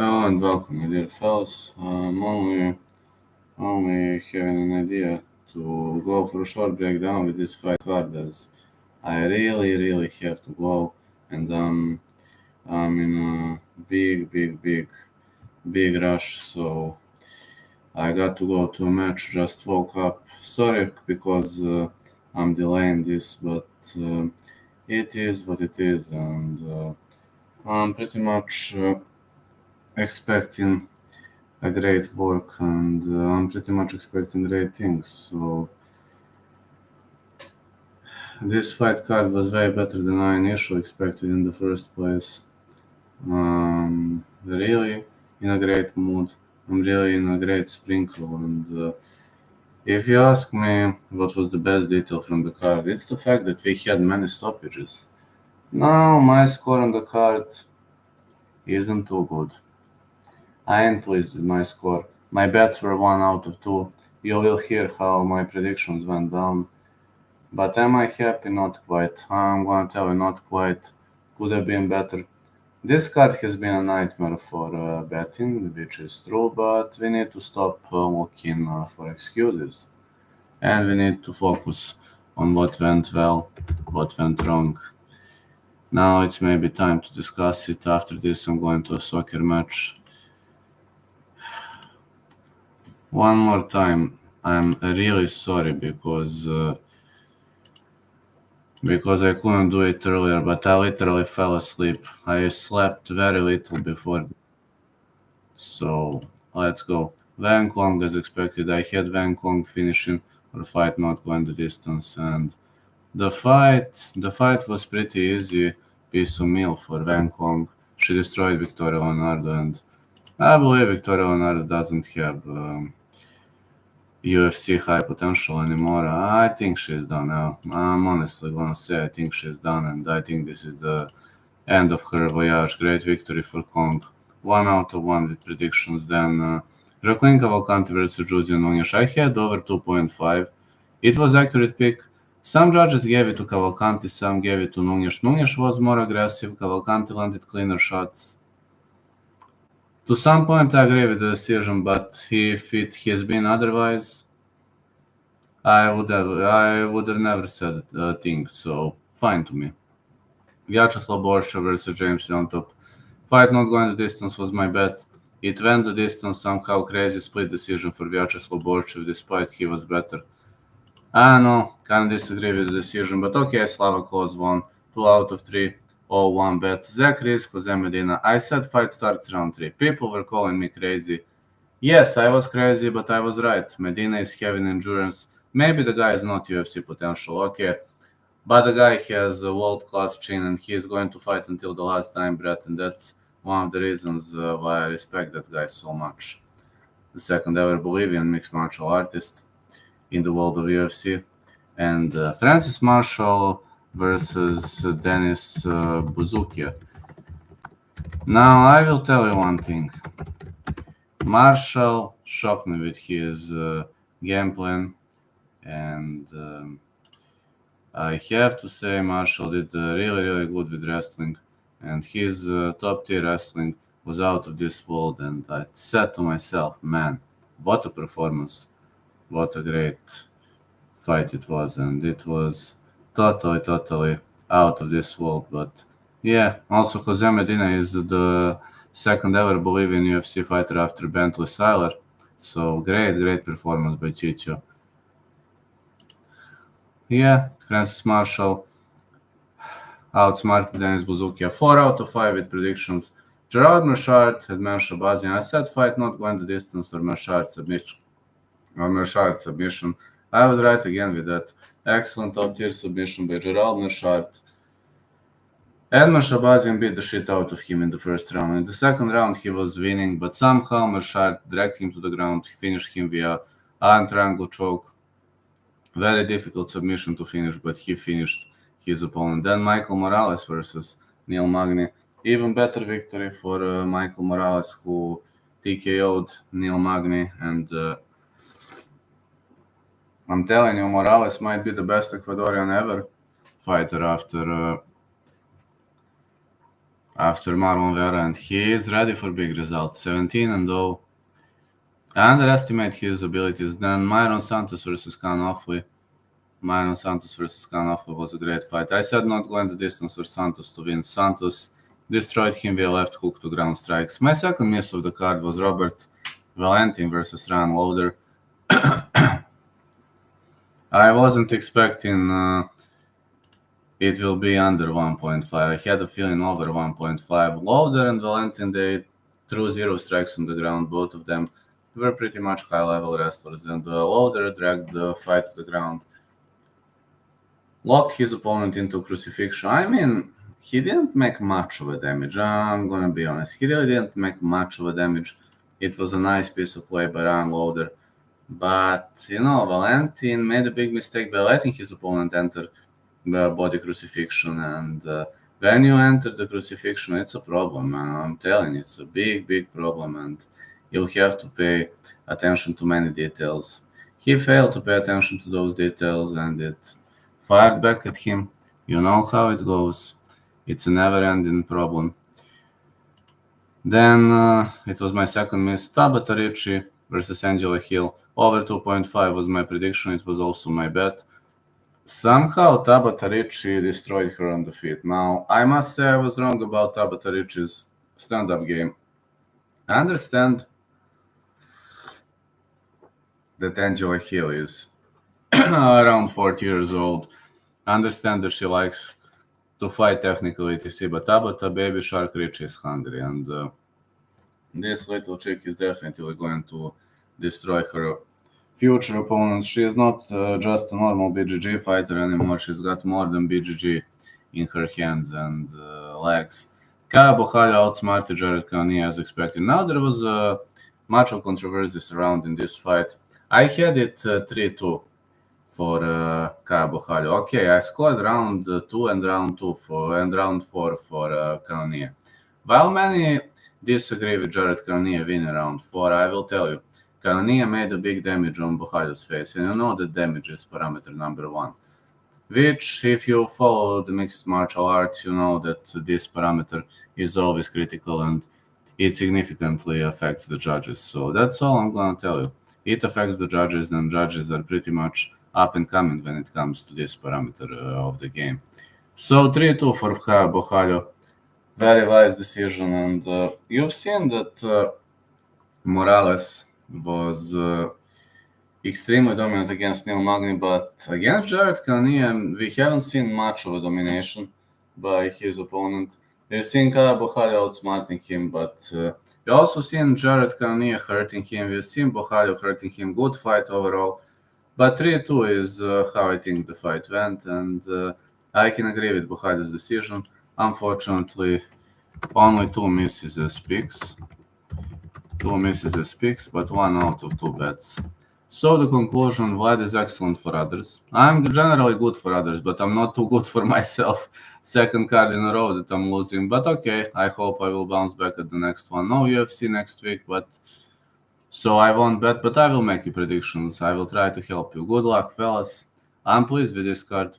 Hello and welcome, my dear fellows. Only having an idea to go for a short breakdown with this fight card as I really have to go and I'm in a big rush, so I got to go to a match. Just woke up. Sorry because I'm delaying this, but it is what it is, and I'm pretty much expecting a great work, and I'm pretty much expecting great things. So this fight card was way better than I initially expected in the first place. Really in a great mood. I'm really in a great sprinkle, and if you ask me what was the best detail from the card, it's the fact that we had many stoppages. Now my score on the card isn't too good. I ain't pleased with my score. My bets were 1 out of 2. You will hear how my predictions went down. But am I happy? Not quite. I'm gonna tell you, not quite. Could have been better. This card has been a nightmare for betting, which is true, but we need to stop looking for excuses. And we need to focus on what went well, what went wrong. Now it's maybe time to discuss it. After this, I'm going to a soccer match. One more time, I'm really sorry because I couldn't do it earlier, but I literally fell asleep. I slept very little before. So let's go. Van Kong as expected. I had Van Kong finishing or fight not going the distance, and the fight was pretty easy piece of meal for Van Kong. She destroyed Victoria Leonardo, and I believe Victoria Leonardo doesn't have UFC high potential anymore. I think she's done now. I'm honestly gonna say I think she's done, and I think this is the end of her voyage. Great victory for Kong. 1 out of 1 with predictions. Then Jacqueline Cavalcanti versus Jose Nunes. I had over 2.5. It was accurate pick. Some judges gave it to Cavalcanti, some gave it to Nunes. Nunes was more aggressive. Cavalcanti landed cleaner shots. To some point, I agree with the decision, but if it has been otherwise, I would have never said a thing. So fine to me. Vyacheslav Borralho versus James on top. Fight not going the distance was my bet. It went the distance somehow. Crazy split decision for Vyacheslav Borralho, despite he was better. I know, can't disagree with the decision, but okay, Slava close one. 2 out of 3. All one bet. Zach Risk, Jose Medina. I said fight starts round 3. People were calling me crazy. Yes, I was crazy, but I was right. Medina is having endurance. Maybe the guy is not UFC potential, okay. But the guy has a world-class chin, and he is going to fight until the last time breath, and that's one of the reasons why I respect that guy so much. The second ever Bolivian mixed martial artist in the world of UFC. And Francis Marshall versus Denis Buzukia. Now, I will tell you one thing. Marshall shocked me with his game plan, and I have to say Marshall did really good with wrestling, and his top tier wrestling was out of this world, and I said to myself, man, what a performance, what a great fight it was, and it was totally out of this world. But yeah, also Jose Medina is the second ever Bolivian UFC fighter after Bentley Siler, so great performance by Chicho. Yeah, Francis Marshall outsmarted Denis Buzukia 4 out of 5 with predictions. Gerald Merchard had Mansha Bazian. I said fight not going the distance or Merchard submission. I was right again with that. Excellent top tier submission by Gerald Merchard. Edmund Shabazian beat the shit out of him in the first round. In the second round, he was winning, but somehow Merchard dragged him to the ground. He finished him via arm triangle choke. Very difficult submission to finish, but he finished his opponent. Then Michael Morales versus Neil Magny. Even better victory for Michael Morales, who TKO'd Neil Magny. And I'm telling you, Morales might be the best Ecuadorian ever fighter after Marlon Vera, and he is ready for big results. 17-0. I underestimate his abilities. Then Myron Santos versus Cannonier. Myron Santos versus Cannonier was a great fight. I said not going the distance for Santos to win. Santos destroyed him via left hook to ground strikes. My second miss of the card was Robert Valentin versus Ryan Lauder. I wasn't expecting it will be under 1.5. I had a feeling over 1.5. Lauder and Valentin, they threw 0 strikes on the ground. Both of them were pretty much high-level wrestlers, and Lauder dragged the fight to the ground. Locked his opponent into crucifixion. I mean, he didn't make much of a damage. I'm gonna be honest. He really didn't make much of a damage. It was a nice piece of play by Ryan Lauder. But, Valentin made a big mistake by letting his opponent enter the body crucifixion. And when you enter the crucifixion, it's a problem. I'm telling you, it's a big, big problem. And you'll have to pay attention to many details. He failed to pay attention to those details, and it fired back at him. You know how it goes. It's a never-ending problem. Then it was my second miss. Tabata Ricci versus Angela Hill. Over 2.5 was my prediction. It was also my bet. Somehow Tabata Ricci destroyed her on the feet. Now, I must say I was wrong about Tabata Ricci's stand-up game. I understand that Angela Hill is around 40 years old. I understand that she likes to fight technically, etc. But Tabata Baby Shark Ricci is hungry, and this little chick is definitely going to destroy her future opponents. She is not just a normal BJJ fighter anymore. She's got more than BJJ in her hands and legs. Kaya Borralho outsmarted Jared Cannonier as expected. Now there was much of controversy surrounding this fight. I had it 3-2 for Kaya Borralho. Okay, I scored round 2 and round 4 for Cannonier. While many disagree with Jared Cannonier winning round 4, I will tell you, Cannonier made a big damage on Borralho's face, and you know that damage is parameter number 1. Which, if you follow the mixed martial arts, you know that this parameter is always critical and it significantly affects the judges. So that's all I'm gonna tell you. It affects the judges, and judges are pretty much up and coming when it comes to this parameter of the game. So 3-2 for Borralho. Very wise decision, and you've seen that Morales was extremely dominant against Neil Magny, but against Jared Cannonier, we haven't seen much of a domination by his opponent. We've seen Kaya Borralho outsmarting him, but we also seen Jared Cannonier hurting him. We've seen Borralho hurting him. Good fight overall. But 3-2 is how I think the fight went, and I can agree with Borralho's decision. Unfortunately, only 2 misses as picks. 2 misses as picks, but 1 out of 2 bets. So the conclusion, Vlad is excellent for others. I'm generally good for others, but I'm not too good for myself. Second card in a row that I'm losing, but okay, I hope I will bounce back at the next one. No UFC next week, but so I won't bet, but I will make you predictions. I will try to help you. Good luck, fellas. I'm pleased with this card.